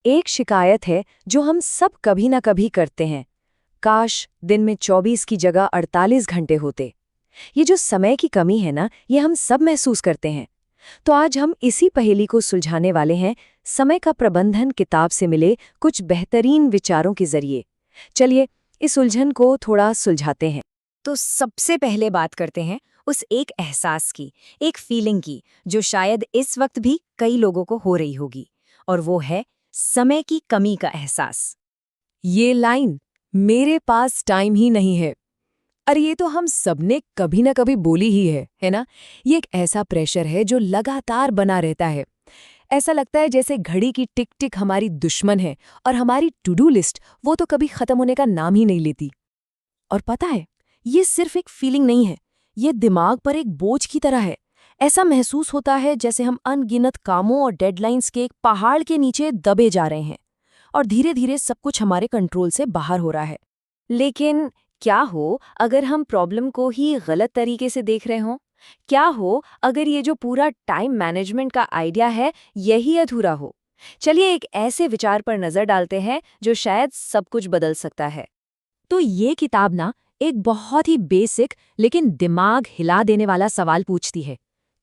एक शिकायत है जो हम सब कभी ना कभी करते हैं। काश दिन में 24 की जगह 48 घंटे होते। ये जो समय की कमी है ना, ये हम सब महसूस करते हैं। तो आज हम इसी पहेली को सुलझाने वाले हैं, समय का प्रबंधन किताब से मिले कुछ बेहतरीन विचारों के जरिए। चलिए इस उलझन को थोड़ा सुलझाते हैं। तो सबसे पहले बात करते हैं उस एक एहसास की, एक फीलिंग की, जो शायद इस वक्त भी कई लोगों को हो रही होगी, और वो है समय की कमी का एहसास। ये लाइन, मेरे पास टाइम ही नहीं है, अरे ये तो हम सबने कभी ना कभी बोली ही है ना। ये एक ऐसा प्रेशर है जो लगातार बना रहता है। ऐसा लगता है जैसे घड़ी की टिक टिक हमारी दुश्मन है और हमारी टू डू लिस्ट वो तो कभी खत्म होने का नाम ही नहीं लेती। और पता है, ये सिर्फ एक फीलिंग नहीं है, ये दिमाग पर एक बोझ की तरह है। ऐसा महसूस होता है जैसे हम अनगिनत कामों और डेडलाइंस के एक पहाड़ के नीचे दबे जा रहे हैं और धीरे धीरे सब कुछ हमारे कंट्रोल से बाहर हो रहा है। लेकिन क्या हो अगर हम प्रॉब्लम को ही गलत तरीके से देख रहे हों? क्या हो अगर ये जो पूरा टाइम मैनेजमेंट का आइडिया है यही अधूरा हो? चलिए एक ऐसे विचार पर नजर डालते हैं जो शायद सब कुछ बदल सकता है। तो ये किताब ना एक बहुत ही बेसिक लेकिन दिमाग हिला देने वाला सवाल पूछती है,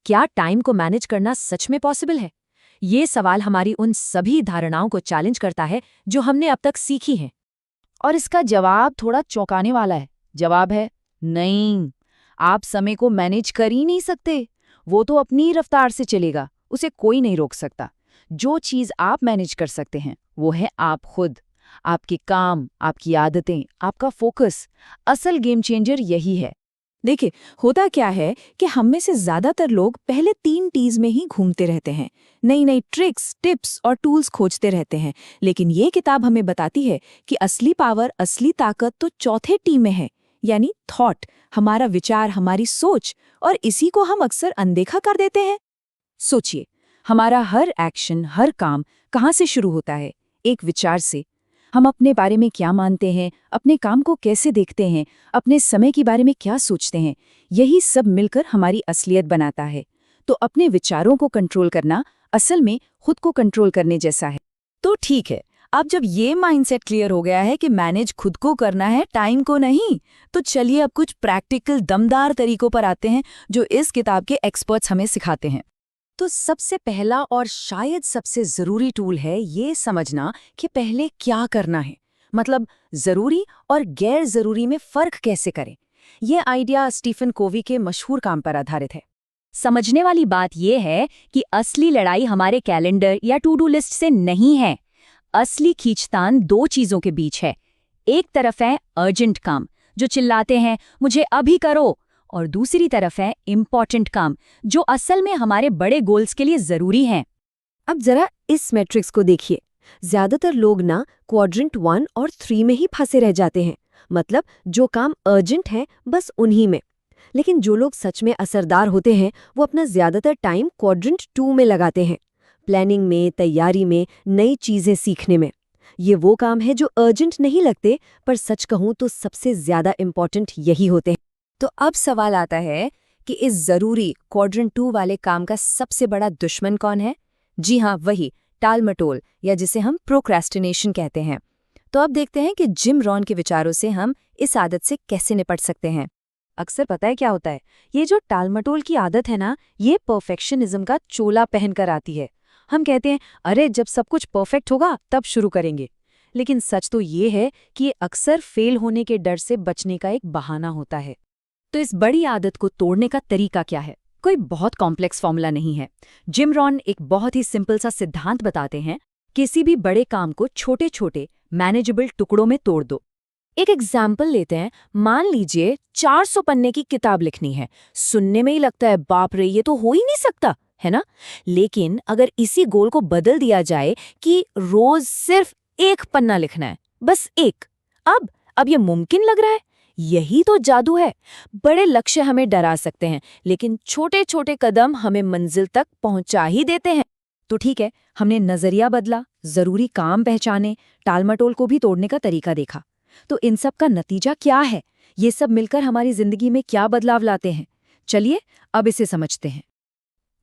क्या टाइम को मैनेज करना सच में पॉसिबल है? ये सवाल हमारी उन सभी धारणाओं को चैलेंज करता है जो हमने अब तक सीखी हैं। और इसका जवाब थोड़ा चौंकाने वाला है। जवाब है नहीं, आप समय को मैनेज कर ही नहीं सकते। वो तो अपनी ही रफ्तार से चलेगा, उसे कोई नहीं रोक सकता। जो चीज़ आप मैनेज कर सकते हैं वो है आप खुद, आपके काम, आपकी आदतें, आपका फोकस। असल गेम चेंजर यही है। देखिए, होता क्या है कि हम में से ज्यादातर लोग पहले 3 T's में ही घूमते रहते हैं, नई नई ट्रिक्स, टिप्स और टूल्स खोजते रहते हैं। लेकिन ये किताब हमें बताती है कि असली पावर, असली ताकत तो चौथे T में है, यानी थॉट, हमारा विचार, हमारी सोच। और इसी को हम अक्सर अनदेखा कर देते हैं। सोचिए, हमारा हर एक्शन, हर काम कहाँ से शुरू होता है? एक विचार से। हम अपने बारे में क्या मानते हैं, अपने काम को कैसे देखते हैं, अपने समय के बारे में क्या सोचते हैं, यही सब मिलकर हमारी असलियत बनाता है। तो अपने विचारों को कंट्रोल करना असल में खुद को कंट्रोल करने जैसा है। तो ठीक है, अब जब ये माइंडसेट क्लियर हो गया है कि मैनेज खुद को करना है, टाइम को नहीं, तो चलिए अब कुछ प्रैक्टिकल दमदार तरीकों पर आते हैं जो इस किताब के एक्सपर्ट्स हमें सिखाते हैं। तो सबसे पहला और शायद सबसे जरूरी टूल है ये समझना कि पहले क्या करना है, मतलब जरूरी और गैर जरूरी में फर्क कैसे करें। यह आइडिया स्टीफन कोवी के मशहूर काम पर आधारित है। समझने वाली बात यह है कि असली लड़ाई हमारे कैलेंडर या टू डू लिस्ट से नहीं है। असली खींचतान दो चीजों के बीच है। एक तरफ है अर्जेंट काम जो चिल्लाते हैं मुझे अभी करो, और दूसरी तरफ है इम्पॉर्टेंट काम जो असल में हमारे बड़े गोल्स के लिए जरूरी हैं। अब जरा इस मैट्रिक्स को देखिए। ज्यादातर लोग ना क्वाड्रेंट 1 और 3 में ही फंसे रह जाते हैं, मतलब जो काम अर्जेंट है बस उन्हीं में। लेकिन जो लोग सच में असरदार होते हैं वो अपना ज्यादातर टाइम क्वाड्रेंट 2 में लगाते हैं, प्लानिंग में, तैयारी में, नई चीजें सीखने में। ये वो काम है जो अर्जेंट नहीं लगते, पर सच कहूं तो सबसे ज्यादा इम्पोर्टेंट यही होते हैं। तो अब सवाल आता है कि इस जरूरी क्वाड्रेंट 2 वाले काम का सबसे बड़ा दुश्मन कौन है? जी हाँ, वही टाल-मटोल, या जिसे हम प्रोक्रेस्टिनेशन कहते हैं। तो अब देखते हैं कि जिम रॉन के विचारों से हम इस आदत से कैसे निपट सकते हैं। अक्सर पता है क्या होता है, ये जो टाल-मटोल की आदत है ना, ये परफेक्शनिज्म का चोला पहनकर आती है। हम कहते हैं अरे जब सब कुछ परफेक्ट होगा तब शुरू करेंगे। लेकिन सच तो ये है कि ये अक्सर फेल होने के डर से बचने का एक बहाना होता है। तो इस बड़ी आदत को तोड़ने का तरीका क्या है? कोई बहुत कॉम्प्लेक्स फॉर्मूला नहीं है। जिम रॉन एक बहुत ही सिंपल सा सिद्धांत बताते हैं, किसी भी बड़े काम को छोटे छोटे मैनेजेबल टुकड़ों में तोड़ दो। एक एग्जाम्पल लेते हैं। मान लीजिए 400 पन्ने की किताब लिखनी है। सुनने में ही लगता है बाप रे ये तो हो ही नहीं सकता, है ना? लेकिन अगर इसी गोल को बदल दिया जाए कि रोज सिर्फ 1 पन्ना लिखना है, बस एक, अब ये मुमकिन लग रहा है। यही तो जादू है। बड़े लक्ष्य हमें डरा सकते हैं, लेकिन छोटे छोटे कदम हमें मंजिल तक पहुंचा ही देते हैं। तो ठीक है, हमने नजरिया बदला, जरूरी काम पहचाने, टालमटोल को भी तोड़ने का तरीका देखा। तो इन सब का नतीजा क्या है? ये सब मिलकर हमारी जिंदगी में क्या बदलाव लाते हैं? चलिए अब इसे समझते हैं।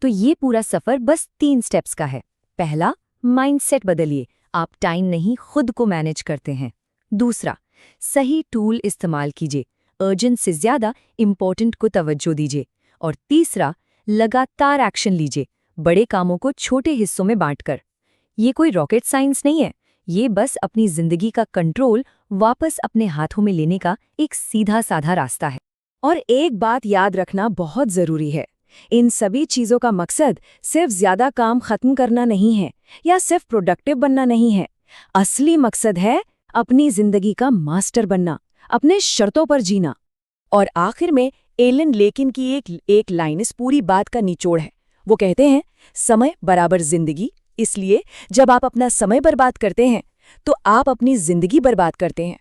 तो ये पूरा सफर बस 3 स्टेप्स का है। पहला, माइंडसेट बदलिए। आप टाइम नहीं खुद को मैनेज करते हैं। दूसरा, सही टूल इस्तेमाल कीजिए, अर्जेंट से ज़्यादा इम्पोर्टेंट को तवज्जो दीजिए। और तीसरा, लगातार एक्शन लीजिए, बड़े कामों को छोटे हिस्सों में बांटकर। ये कोई रॉकेट साइंस नहीं है, ये बस अपनी जिंदगी का कंट्रोल वापस अपने हाथों में लेने का एक सीधा साधा रास्ता है। और एक बात याद रखना बहुत जरूरी है, इन सभी चीजों का मकसद सिर्फ ज्यादा काम खत्म करना नहीं है या सिर्फ प्रोडक्टिव बनना नहीं है। असली मकसद है अपनी जिंदगी का मास्टर बनना, अपने शर्तों पर जीना। और आखिर में एलन लेकिन की एक लाइन इस पूरी बात का निचोड़ है। वो कहते हैं, समय बराबर जिंदगी, इसलिए जब आप अपना समय बर्बाद करते हैं तो आप अपनी जिंदगी बर्बाद करते हैं।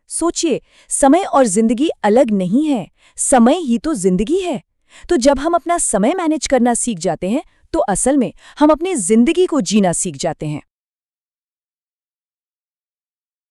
सोचिए, समय और जिंदगी अलग नहीं है, समय ही तो जिंदगी है। तो जब हम अपना समय मैनेज करना सीख जाते हैं तो असल में हम अपनी जिंदगी को जीना सीख जाते हैं।